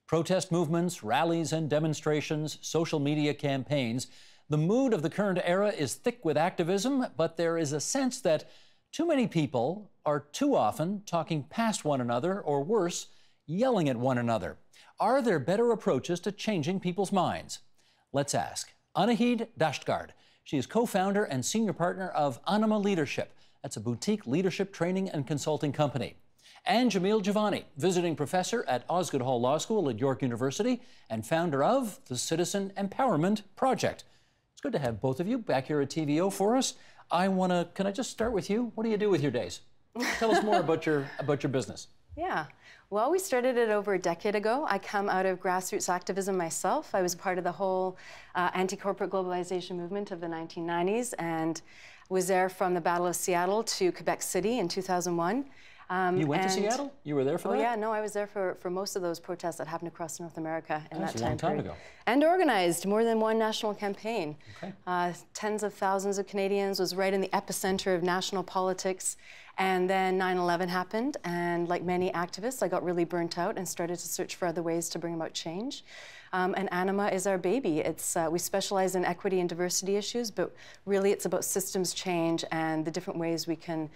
Protest movements, rallies and demonstrations, social media campaigns. The mood of the current era is thick with activism, but there is a sense that too many people are too often talking past one another, or worse, yelling at one another. Are there better approaches to changing people's minds? Let's ask. Naheed. She is co-founder and senior partner of Anima Leadership. That's a boutique leadership training and consulting company. And Jamil, visiting professor at Osgoode Hall Law School at York University and founder of the Citizen Empowerment Project. It's good to have both of you back here at TVO for us. Can I just start with you? What do you do with your days? Tell us more about your business. Yeah. Well, we started it over a decade ago. I come out of grassroots activism myself. I was part of the whole anti-corporate globalization movement of the 1990s and was there from the Battle of Seattle to Quebec City in 2001. You went to Seattle? You were there for that? Oh yeah, no, I was there for most of those protests that happened across North America in that time period. That's a long time ago. And organized more than one national campaign. Okay. Tens of thousands of Canadians, was right in the epicenter of national politics. And then 9/11 happened, and like many activists, I got really burnt out and started to search for other ways to bring about change. And Anima is our baby. We specialize in equity and diversity issues, but really it's about systems change and the different ways we can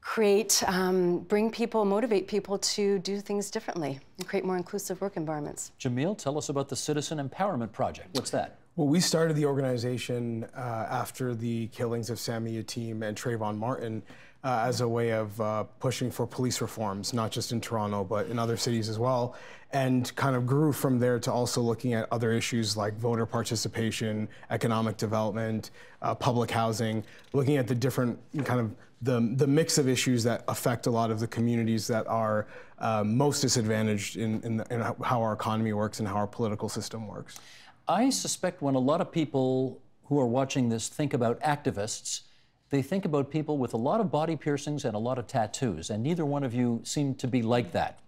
create, motivate people to do things differently and create more inclusive work environments. Jamil, tell us about the Citizen Empowerment Project. What's that? Well, we started the organization after the killings of Sammy Yatim and Trayvon Martin as a way of pushing for police reforms, not just in Toronto, but in other cities as well, and kind of grew from there to also looking at other issues like voter participation, economic development, public housing, looking at the different kind of the mix of issues that affect a lot of the communities that are most disadvantaged in how our economy works and how our political system works. I suspect when a lot of people who are watching this think about activists, they think about people with a lot of body piercings and a lot of tattoos, and neither one of you seem to be like that.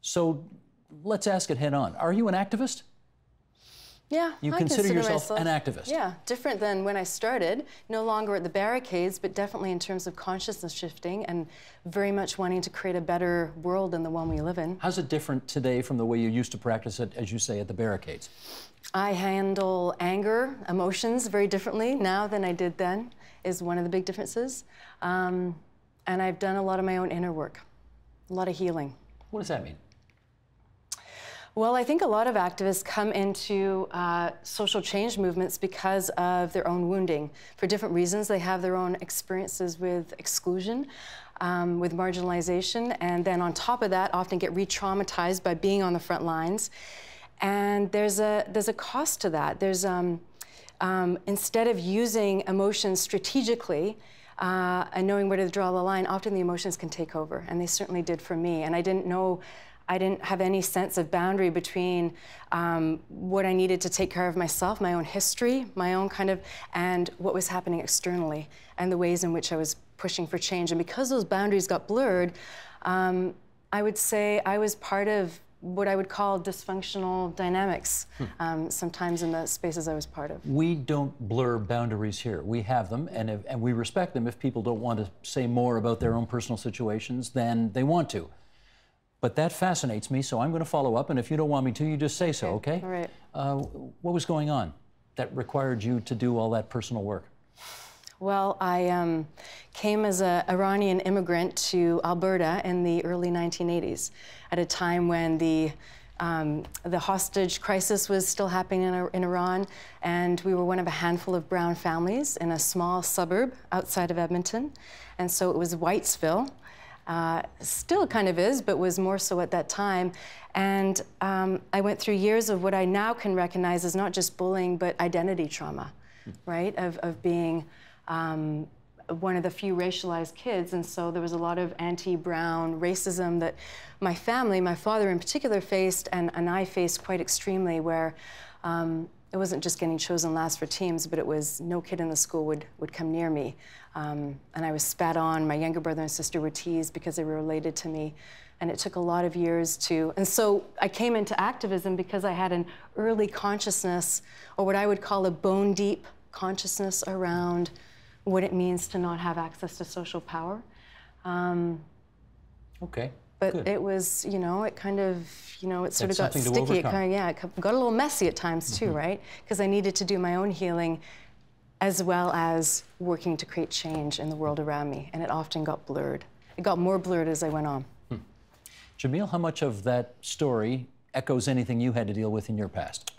So let's ask it head on. Are you an activist? Yeah, you I consider yourself myself an activist? Yeah, different than when I started. No longer at the barricades, but definitely in terms of consciousness shifting and very much wanting to create a better world than the one we live in. How's it different today from the way you used to practice it, as you say, at the barricades? I handle anger, emotions very differently now than I did then, is one of the big differences. And I've done a lot of my own inner work, a lot of healing. What does that mean? Well, I think a lot of activists come into social change movements because of their own wounding. For different reasons, they have their own experiences with exclusion, with marginalization, and then on top of that, often get re-traumatized by being on the front lines. And there's a cost to that. There's instead of using emotions strategically and knowing where to draw the line, often the emotions can take over, and they certainly did for me. And I didn't have any sense of boundary between what I needed to take care of myself, my own history, my own and what was happening externally, and the ways in which I was pushing for change. And because those boundaries got blurred, I would say I was part of what I would call dysfunctional dynamics, sometimes in the spaces I was part of. We don't blur boundaries here. We have them, and we respect them. If people don't want to say more about their own personal situations than they want to. But that fascinates me, so I'm going to follow up, and if you don't want me to, you just say so, okay? All right. What was going on that required you to do all that personal work? Well, I came as an Iranian immigrant to Alberta in the early 1980s, at a time when the hostage crisis was still happening in Iran, and we were one of a handful of brown families in a small suburb outside of Edmonton, and so it was Whitesville. Still kind of is, but was more so at that time. And I went through years of what I now can recognize as not just bullying, but identity trauma, right? Of being one of the few racialized kids. And so there was a lot of anti-brown racism that my family, my father in particular, faced, and I faced quite extremely, where it wasn't just getting chosen last for teams, but it was no kid in the school would come near me. And I was spat on. My younger brother and sister were teased because they were related to me. And it took a lot of years to, and so I came into activism because I had an early consciousness, or what I would call a bone deep consciousness around what it means to not have access to social power. Okay. But Good. it was, you know, it kind of, you know, it sort of got something to sticky. It overcome. kind of, yeah, it got a little messy at times too, right? Because I needed to do my own healing as well as working to create change in the world around me. And it often got blurred. It got more blurred as I went on. Jamil, how much of that story echoes anything you had to deal with in your past?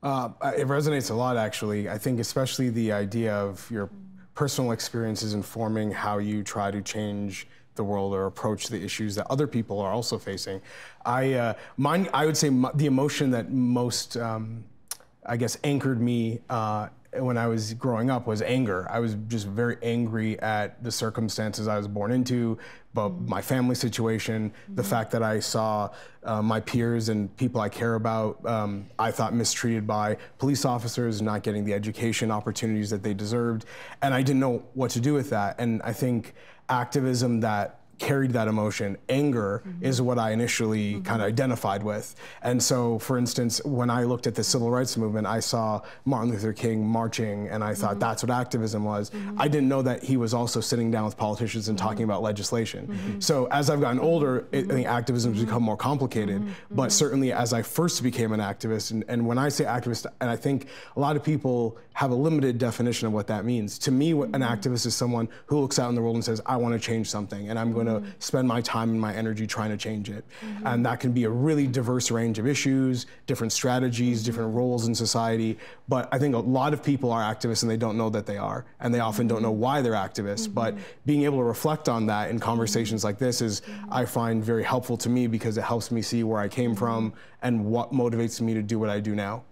It resonates a lot, actually. I think especially the idea of your personal experiences informing how you try to change the world or approach the issues that other people are also facing. I would say the emotion that most, I guess, anchored me when I was growing up was anger. I was just very angry at the circumstances I was born into, but my family situation, the fact that I saw my peers and people I care about, I thought mistreated by police officers, not getting the education opportunities that they deserved, and I didn't know what to do with that. And I think activism that carried that emotion, anger, is what I initially kind of identified with. And so, for instance, when I looked at the civil rights movement, I saw Martin Luther King marching, and I thought that's what activism was. I didn't know that he was also sitting down with politicians and talking about legislation. So as I've gotten older, I think activism has become more complicated, but certainly as I first became an activist, and when I say activist, and I think a lot of people have a limited definition of what that means. To me, an activist is someone who looks out in the world and says, I want to change something, and I'm going to spend my time and my energy trying to change it. And that can be a really diverse range of issues, different strategies, different roles in society. But I think a lot of people are activists and they don't know that they are, and they often don't know why they're activists. But being able to reflect on that in conversations like this is, I find, very helpful to me, because it helps me see where I came from and what motivates me to do what I do now.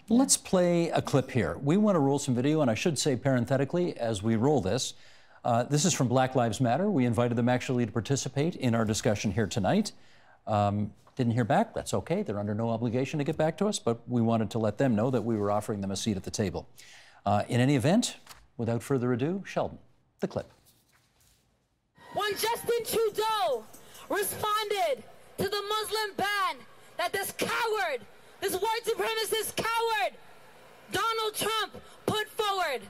Let's play a clip here. We want to roll some video, and I should say parenthetically, as we roll this, this is from Black Lives Matter. We invited them actually to participate in our discussion here tonight. Didn't hear back. That's okay. They're under no obligation to get back to us, but we wanted to let them know that we were offering them a seat at the table. In any event, without further ado, Sheldon, the clip. When Justin Trudeau responded to the Muslim ban that this coward, this white supremacist coward, Donald Trump, put forward,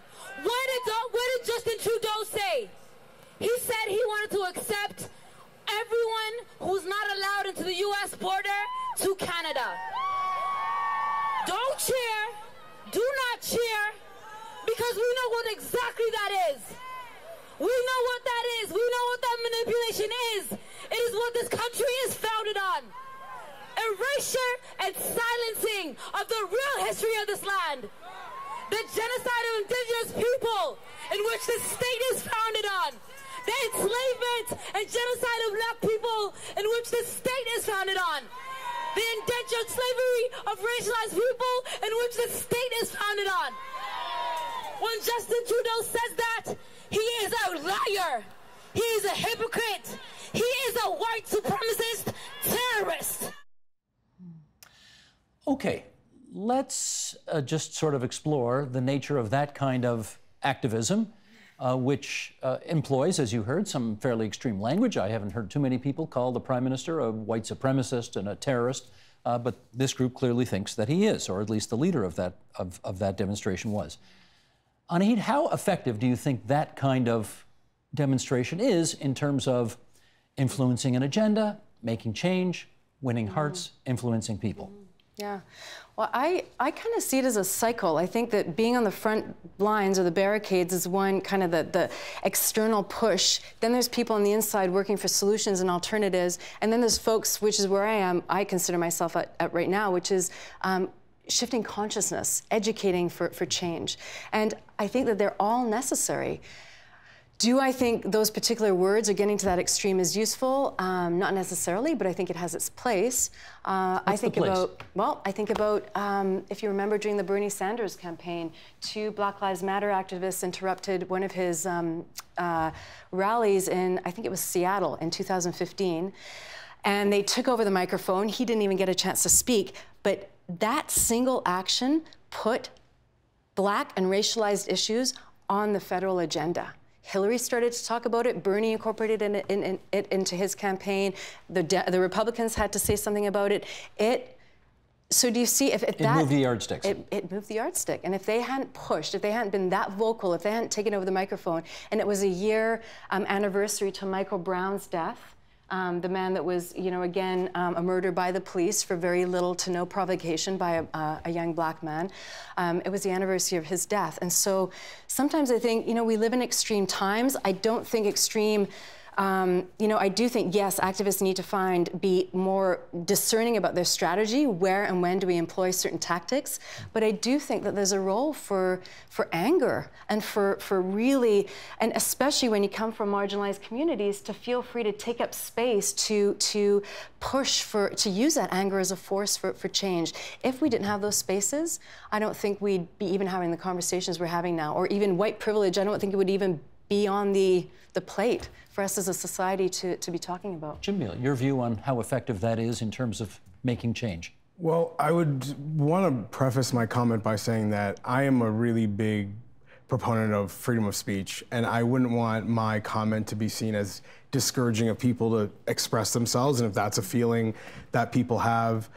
what did Justin Trudeau say? He said he wanted to accept everyone who's not allowed into the U.S. border to Canada. Don't cheer, do not cheer, because we know what exactly that is. We know what that is. We know what that manipulation is. It is what this country is founded on. Erasure and silencing of the real history of this land. The genocide of indigenous people in which the state is founded on. The enslavement and genocide of black people in which the state is founded on. The indentured slavery of racialized people in which the state is founded on. When Justin Trudeau says that, he is a liar. He is a hypocrite. He is a white supremacist terrorist. Okay, let's just sort of explore the nature of that kind of activism, which employs, as you heard, some fairly extreme language. I haven't heard too many people call the Prime Minister a white supremacist and a terrorist, but this group clearly thinks that he is, or at least the leader of that demonstration was. Naheed, how effective do you think that kind of demonstration is in terms of influencing an agenda, making change, winning hearts, influencing people? Yeah. Well, I kind of see it as a cycle. I think that being on the front lines or the barricades is one kind of the external push. Then there's people on the inside working for solutions and alternatives. And then there's folks, which is where I consider myself at right now, which is shifting consciousness, educating for change. And I think that they're all necessary. Do I think those particular words or getting to that extreme is useful? Not necessarily, but I think it has its place. I think about if you remember during the Bernie Sanders campaign, 2 Black Lives Matter activists interrupted one of his rallies in, I think it was Seattle in 2015, and they took over the microphone. He didn't even get a chance to speak, but that single action put Black and racialized issues on the federal agenda. Hillary started to talk about it. Bernie incorporated it into his campaign. The Republicans had to say something about it. So do you see if that... It moved the yardstick. It moved the yardstick. And if they hadn't pushed, if they hadn't been that vocal, if they hadn't taken over the microphone, and it was a year anniversary to Michael Brown's death, The man that was, again, a murder by the police for very little to no provocation by a young black man. It was the anniversary of his death. And so sometimes I think, we live in extreme times. I don't think extreme, I do think, yes, activists need to be more discerning about their strategy. Where and when do we employ certain tactics? But I do think that there's a role for anger and for really, and especially when you come from marginalized communities, to feel free to take up space to push to use that anger as a force for change. If we didn't have those spaces, I don't think we'd be even having the conversations we're having now, or even white privilege. I don't think it would even be on the plate for us as a society to be talking about. Jamil, your view on how effective that is in terms of making change? Well, I would want to preface my comment by saying that I am a really big proponent of freedom of speech, and I wouldn't want my comment to be seen as discouraging of people to express themselves. And if that's a feeling that people have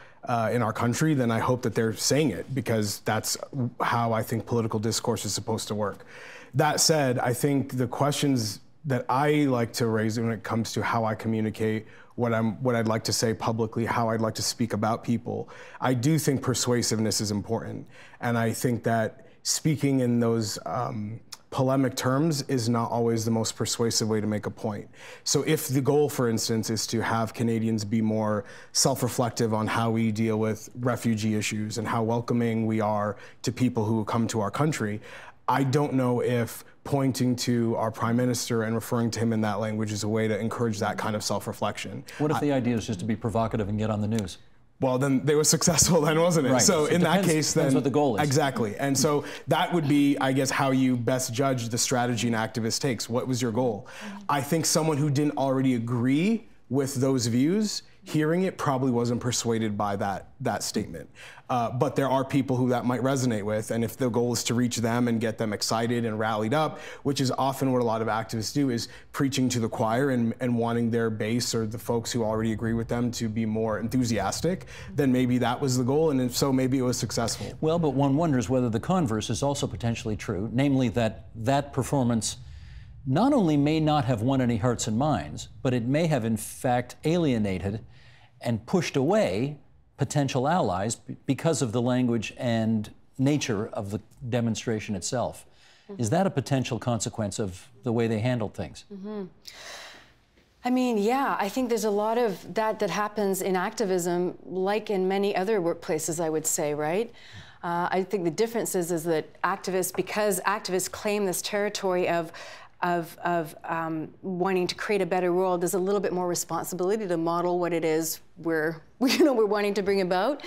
in our country, then I hope that they're saying it, because that's how I think political discourse is supposed to work. That said, I think the questions that I like to raise when it comes to how I communicate what I'd like to say publicly, how I'd like to speak about people, I do think persuasiveness is important. And I think that speaking in those polemic terms is not always the most persuasive way to make a point. So if the goal, for instance, is to have Canadians be more self-reflective on how we deal with refugee issues and how welcoming we are to people who come to our country, I don't know if pointing to our Prime Minister and referring to him in that language is a way to encourage that kind of self-reflection. What if the idea is just to be provocative and get on the news? Well, then they were successful then, wasn't it? Right. So in that case, then... Depends what the goal is. Exactly. And so that would be, I guess, how you best judge the strategy an activist takes. What was your goal? I think someone who didn't already agree with those views, hearing it, probably wasn't persuaded by that statement. But there are people who that might resonate with, and if the goal is to reach them and get them excited and rallied up, which is often what a lot of activists do, is preaching to the choir and wanting their base or the folks who already agree with them to be more enthusiastic, then maybe that was the goal, and if so, maybe it was successful. Well, but one wonders whether the converse is also potentially true, namely that performance not only may not have won any hearts and minds, but it may have in fact alienated and pushed away potential allies because of the language and nature of the demonstration itself. Is that a potential consequence of the way they handled things? I mean, yeah, I think there's a lot of that happens in activism, like in many other workplaces, I would say, right? I think the difference is that because activists claim this territory of wanting to create a better world, there's a little bit more responsibility to model what it is we're wanting to bring about.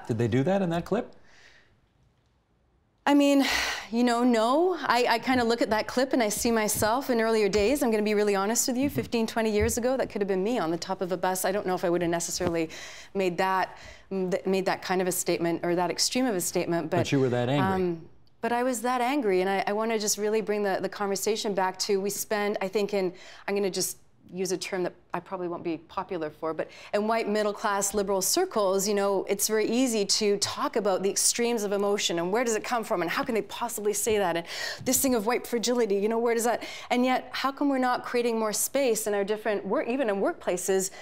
Did they do that in that clip? I mean, no. I kind of look at that clip and I see myself in earlier days. I'm going to be really honest with you. 15, 20 years ago, that could have been me on the top of a bus. I don't know if I would have necessarily made that kind of a statement or that extreme of a statement. But you were that angry. But I was that angry, and I want to just really bring the conversation back to, I think I'm going to just use a term that I probably won't be popular for, but in white middle-class liberal circles, it's very easy to talk about the extremes of emotion and where does it come from and how can they possibly say that, and this thing of white fragility, where does that, and yet how come we're not creating more space in our different even in workplaces,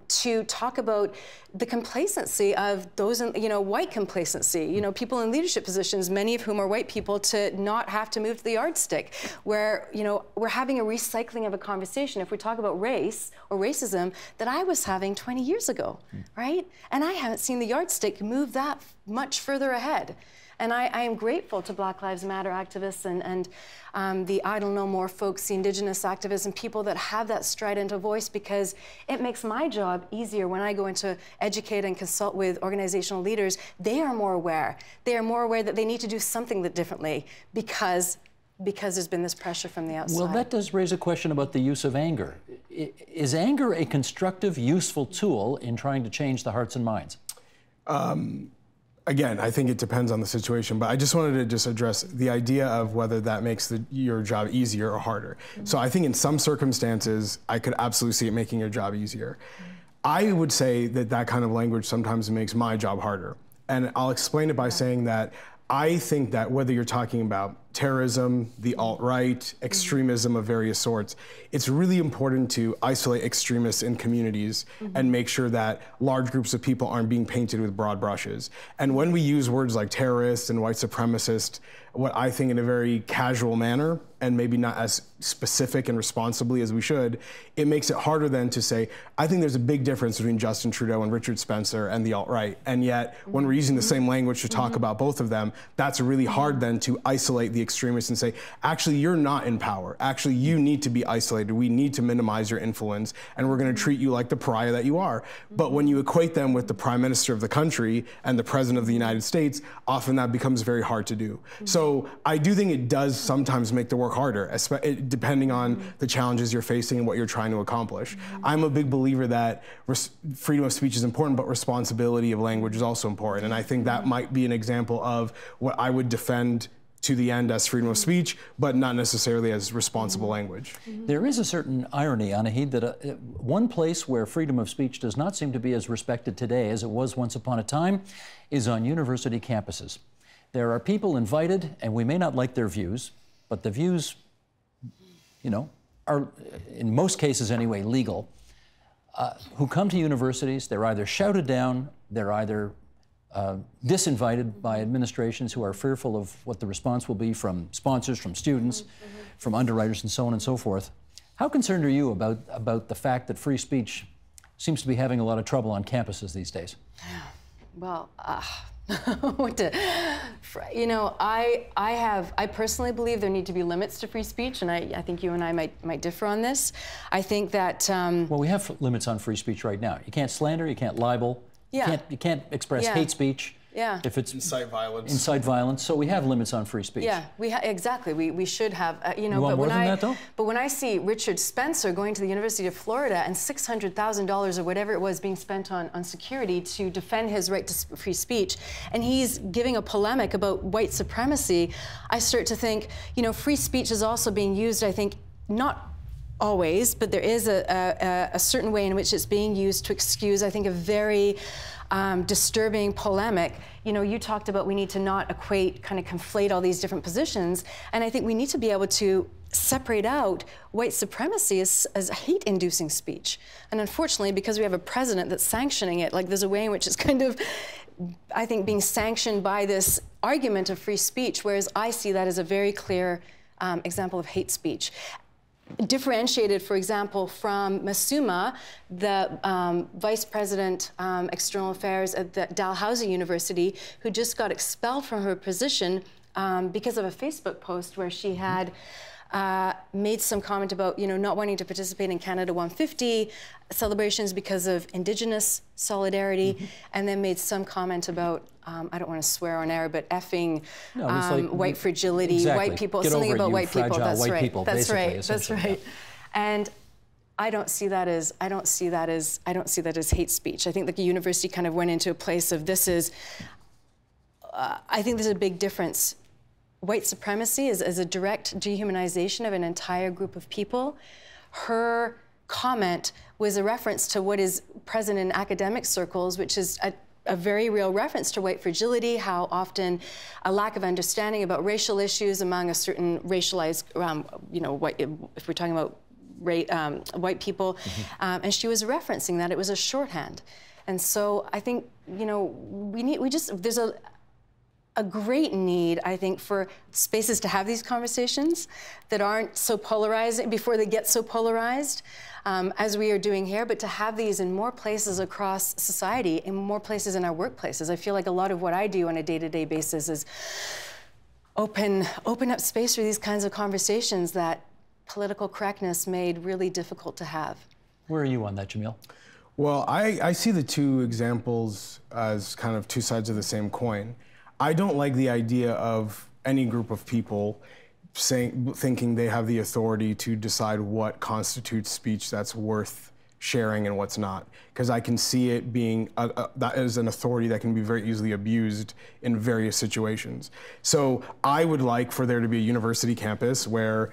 to talk about the complacency of those, white complacency, people in leadership positions, many of whom are white people, to not have to move to the yardstick, where, we're having a recycling of a conversation. If we talk about race or racism that I was having 20 years ago, right? And I haven't seen the yardstick move that much further ahead. And I am grateful to Black Lives Matter activists and the I Don't Know More folks, the Indigenous activists, and people that have that strident voice, because it makes my job easier when I go into educate and consult with organizational leaders. They are more aware. They are more aware that they need to do something differently because there's been this pressure from the outside. Well, that does raise a question about the use of anger. Is anger a constructive, useful tool in trying to change the hearts and minds? Again, I think it depends on the situation, but I just wanted to address the idea of whether that makes your job easier or harder. So I think in some circumstances, I could absolutely see it making your job easier. I would say that kind of language sometimes makes my job harder. And I'll explain it by saying that I think that whether you're talking about terrorism, the alt-right, extremism of various sorts, it's really important to isolate extremists in communities and make sure that large groups of people aren't being painted with broad brushes. And when we use words like terrorist and white supremacist, what I think in a very casual manner, and maybe not as specific and responsibly as we should, it makes it harder then to say, I think there's a big difference between Justin Trudeau and Richard Spencer and the alt-right. And yet, when we're using the same language to talk about both of them, that's really hard then to isolate the extremists and say, actually, you're not in power. Actually, you need to be isolated. We need to minimize your influence, and we're going to treat you like the pariah that you are. But when you equate them with the prime minister of the country and the president of the United States, often that becomes very hard to do. So I do think it does sometimes make the work harder, depending on the challenges you're facing and what you're trying to accomplish. I'm a big believer that freedom of speech is important, but responsibility of language is also important. And I think that might be an example of what I would defend to the end as freedom of speech, but not necessarily as responsible language. There is a certain irony, Naheed, that one place where freedom of speech does not seem to be as respected today as it was once upon a time is on university campuses. There are people invited, and we may not like their views, but the views, you know, are, in most cases anyway, legal, who come to universities. They're either shouted down, they're either disinvited by administrations who are fearful of what the response will be from sponsors, from students, from underwriters, and so on and so forth. How concerned are you about the fact that free speech seems to be having a lot of trouble on campuses these days? Well, you know, I personally believe there need to be limits to free speech, and I think you and I might differ on this. I think that well, we have limits on free speech right now. You can't slander, you can't libel, you can't express hate speech. If it's incite violence. Incite violence. So we have limits on free speech. Yeah, exactly. We should have. You know, you want but more when than that, though? But when I see Richard Spencer going to the University of Florida and $600,000 or whatever it was being spent on security to defend his right to free speech, and he's giving a polemic about white supremacy, I start to think, you know, free speech is also being used, I think, not always, but there is a certain way in which it's being used to excuse, I think, a very disturbing polemic. You know, you talked about we need to not conflate all these different positions, and I think we need to be able to separate out white supremacy as hate-inducing speech. And unfortunately, because we have a president that's sanctioning it, like there's a way in which it's kind of, I think, being sanctioned by this argument of free speech, whereas I see that as a very clear example of hate speech. Differentiated, for example, from Masuma, the Vice President, External Affairs at the Dalhousie University, who just got expelled from her position because of a Facebook post where she had made some comment about, you know, not wanting to participate in Canada 150 celebrations because of Indigenous solidarity, and then made some comment about, I don't want to swear on air, but effing like, white fragility, white people, something about white people. That's right. That's right. That's right. And I don't see that as hate speech. I think the university kind of went into a place of this is. I think there's a big difference. White supremacy is a direct dehumanization of an entire group of people. Her comment was a reference to what is present in academic circles, which is a very real reference to white fragility, how often a lack of understanding about racial issues among a certain racialized, you know, if we're talking about white people, and she was referencing that it was a shorthand. And so I think, you know, there's a great need, I think, for spaces to have these conversations that aren't so polarizing before they get so polarized, as we are doing here, but to have these in more places across society, in more places in our workplaces. I feel like a lot of what I do on a day-to-day basis is open up space for these kinds of conversations that political correctness made really difficult to have. Where are you on that, Jamil? Well, I see the two examples as kind of two sides of the same coin. I don't like the idea of any group of people thinking they have the authority to decide what constitutes speech that's worth sharing and what's not, because I can see it being that is an authority that can be very easily abused in various situations. So I would like for there to be a university campus where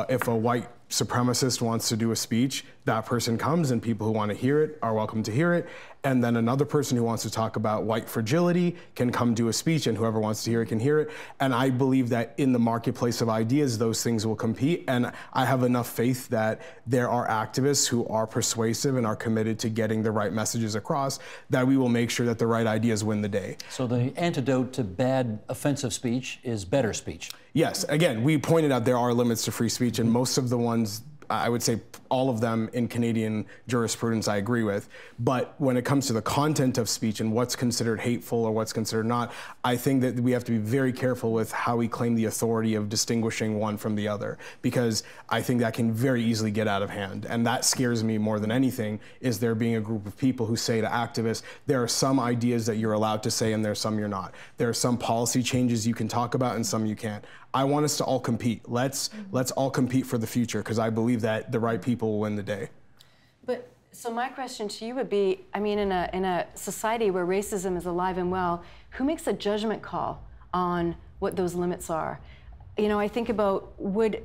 if a white supremacist wants to do a speech, that person comes and people who want to hear it are welcome to hear it. and then another person who wants to talk about white fragility can come do a speech, and whoever wants to hear it can hear it. And I believe that in the marketplace of ideas, those things will compete. And I have enough faith that there are activists who are persuasive and are committed to getting the right messages across, that we will make sure that the right ideas win the day. So the antidote to bad offensive speech is better speech. Yes, again, we pointed out there are limits to free speech, and most of the ones, I would say all of them in Canadian jurisprudence I agree with. But when it comes to the content of speech and what's considered hateful or what's considered not, I think that we have to be very careful with how we claim the authority of distinguishing one from the other, because I think that can very easily get out of hand. And that scares me more than anything, is there being a group of people who say to activists, there are some ideas that you're allowed to say and there are some you're not. There are some policy changes you can talk about and some you can't. I want us to all compete. Let's all compete for the future, because I believe that the right people will win the day. But so my question to you would be, I mean, in a society where racism is alive and well, who makes a judgment call on what those limits are? You know, I think about, would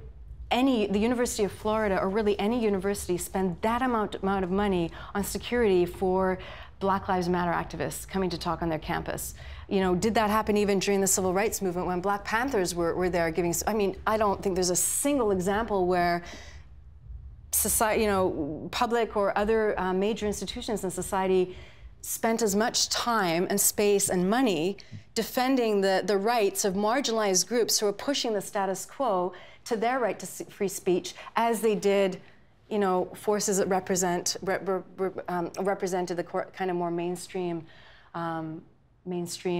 the University of Florida, or really any university, spend that amount of money on security for Black Lives Matter activists coming to talk on their campus? You know, did that happen even during the Civil Rights Movement when Black Panthers were there giving? I mean, I don't think there's a single example where society, you know, public or other major institutions in society spent as much time and space and money defending the rights of marginalized groups who are pushing the status quo to their right to free speech as they did, you know, forces that represented the kind of more mainstream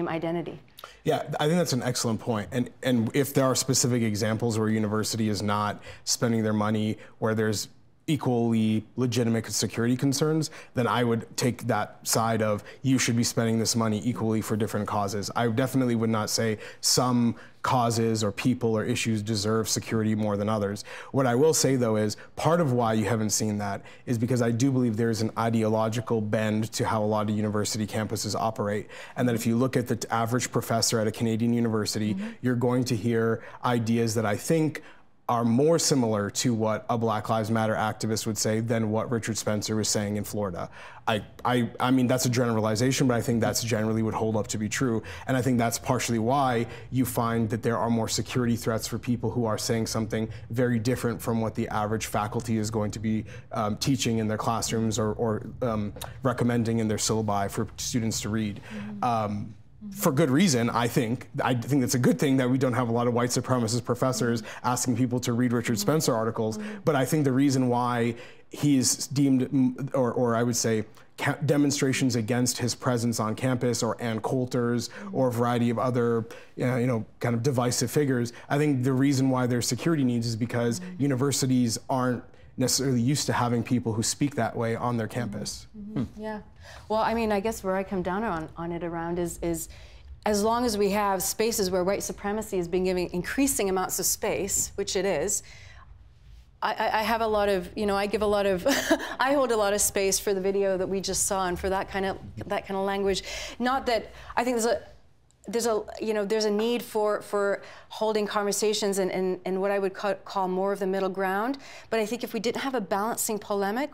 identity. Yeah, I think that's an excellent point. And if there are specific examples where a university is not spending their money where there's equally legitimate security concerns, then I would take that side of, you should be spending this money equally for different causes. I definitely would not say some causes or people or issues deserve security more than others. What I will say, though, is part of why you haven't seen that is because I do believe there's an ideological bend to how a lot of university campuses operate. And that if you look at the average professor at a Canadian university, you're going to hear ideas that I think are more similar to what a Black Lives Matter activist would say than what Richard Spencer was saying in Florida. I mean, that's a generalization, but I think that's generally would hold up to be true. And I think that's partially why you find that there are more security threats for people who are saying something very different from what the average faculty is going to be teaching in their classrooms or recommending in their syllabi for students to read. For good reason, I think. I think it's a good thing that we don't have a lot of white supremacist professors asking people to read Richard Spencer articles. But I think the reason why he's deemed, or I would say, demonstrations against his presence on campus, or Ann Coulter's, or a variety of other, you know, kind of divisive figures, I think the reason why there's security needs is because universities aren't necessarily used to having people who speak that way on their campus. Yeah. Well, I mean, I guess where I come down on it around is as long as we have spaces where white supremacy has been giving increasing amounts of space, which it is, I have a lot of, you know, I give a lot of, I hold a lot of space for the video that we just saw and for that kind of language. Not that I think there's a need for holding conversations and what I would call more of the middle ground. But I think if we didn't have a balancing polemic,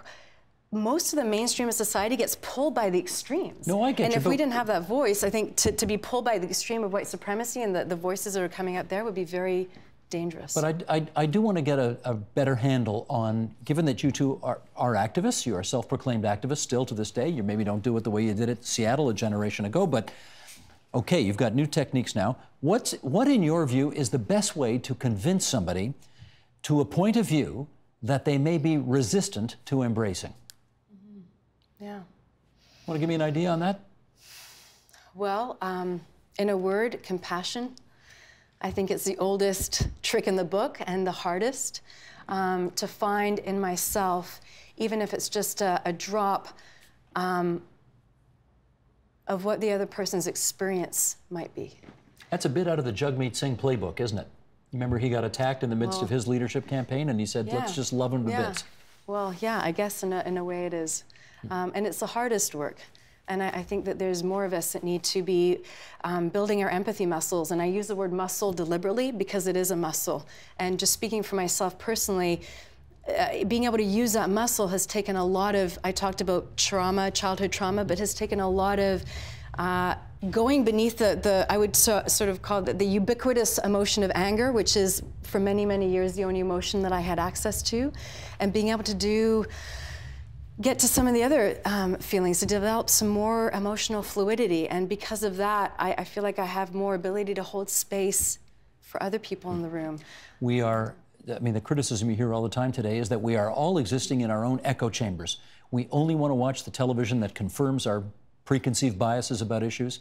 most of the mainstream of society gets pulled by the extremes. No, I get you. And if we didn't have that voice, I think to be pulled by the extreme of white supremacy and the voices that are coming up there would be very dangerous. But I do want to get a better handle on, given that you two are activists, you are self-proclaimed activists still to this day. You maybe don't do it the way you did it in Seattle a generation ago, but okay, you've got new techniques now. What in your view is the best way to convince somebody to a point of view that they may be resistant to embracing? Yeah. Want to give me an idea on that? Well, in a word, compassion. I think it's the oldest trick in the book and the hardest to find in myself, even if it's just a drop of what the other person's experience might be. That's a bit out of the Jagmeet Singh playbook, isn't it? Remember, he got attacked in the midst of his leadership campaign, and he said, let's just love him to bits. Well, yeah, I guess in a way it is. And it's the hardest work. And I think that there's more of us that need to be building our empathy muscles. And I use the word muscle deliberately because it is a muscle. And just speaking for myself personally, being able to use that muscle has taken a lot of, I talked about trauma, childhood trauma, but has taken a lot of going beneath I would sort of call it the ubiquitous emotion of anger, which is for many, many years the only emotion that I had access to, and being able to get to some of the other feelings, to develop some more emotional fluidity. And because of that, I feel like I have more ability to hold space for other people in the room. We are, I mean, the criticism you hear all the time today is that we are all existing in our own echo chambers. We only want to watch the television that confirms our preconceived biases about issues.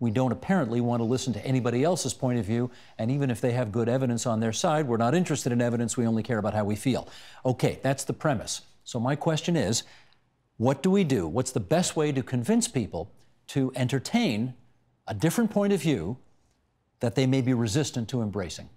We don't apparently want to listen to anybody else's point of view, and even if they have good evidence on their side, we're not interested in evidence, we only care about how we feel. Okay, that's the premise. So my question is, what do we do? What's the best way to convince people to entertain a different point of view that they may be resistant to embracing?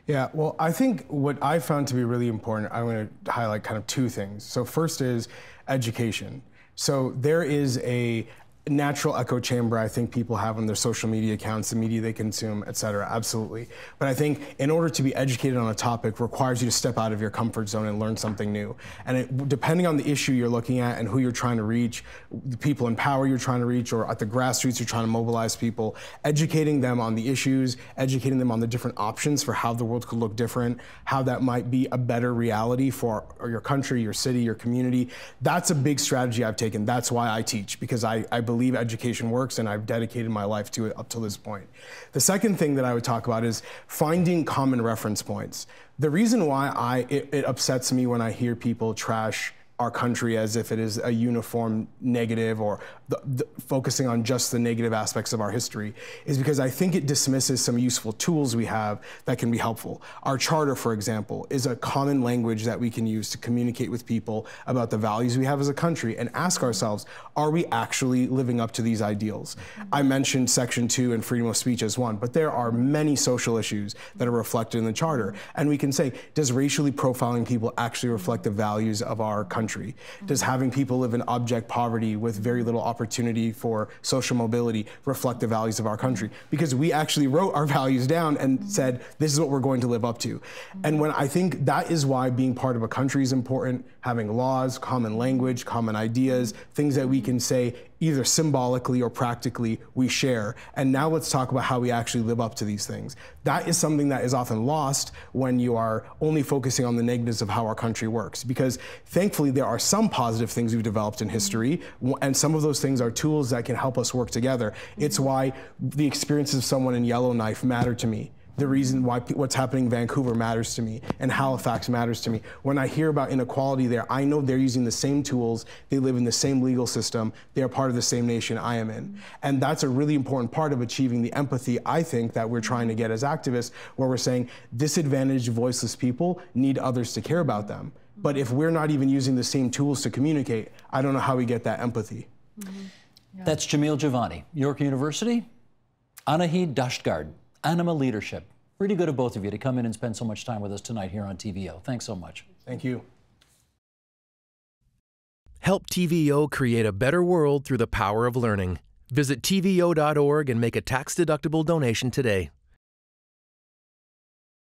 Yeah, well, I think what I found to be really important, I'm going to highlight kind of two things. So first is education. So there is a natural echo chamber I think people have on their social media accounts, the media they consume, et cetera, absolutely. But I think in order to be educated on a topic requires you to step out of your comfort zone and learn something new. And depending on the issue you're looking at and who you're trying to reach, the people in power you're trying to reach, or at the grassroots you're trying to mobilize people, educating them on the issues, educating them on the different options for how the world could look different, how that might be a better reality for your country, your city, your community. That's a big strategy I've taken. That's why I teach, because I believe education works, and I've dedicated my life to it up to this point. The second thing that I would talk about is finding common reference points. The reason why it upsets me when I hear people trash our country as if it is a uniform negative, or focusing on just the negative aspects of our history, is because I think it dismisses some useful tools we have that can be helpful. Our charter, for example, is a common language that we can use to communicate with people about the values we have as a country and ask ourselves, are we actually living up to these ideals? I mentioned Section 2 and freedom of speech as one, but there are many social issues that are reflected in the charter. And we can say, does racially profiling people actually reflect the values of our country? Does having people live in abject poverty with very little opportunity for social mobility reflect the values of our country? Because we actually wrote our values down and said, this is what we're going to live up to. And when I think that is why being part of a country is important, having laws, common language, common ideas, things that we can say either symbolically or practically we share. And now let's talk about how we actually live up to these things. That is something that is often lost when you are only focusing on the negatives of how our country works. Because thankfully there are some positive things we've developed in history, and some of those things are tools that can help us work together. It's why the experiences of someone in Yellowknife matter to me. The reason why what's happening in Vancouver matters to me, and Halifax matters to me. When I hear about inequality there, I know they're using the same tools, they live in the same legal system, they're part of the same nation I am in. And that's a really important part of achieving the empathy, I think, that we're trying to get as activists, where we're saying disadvantaged, voiceless people need others to care about them. But if we're not even using the same tools to communicate, I don't know how we get that empathy. Yeah. That's Jamil Javani, York University, Naheed Dashtgard, Anima Leadership. Pretty good of both of you to come in and spend so much time with us tonight here on TVO. Thanks so much. Thank you. Help TVO create a better world through the power of learning. Visit TVO.org and make a tax-deductible donation today.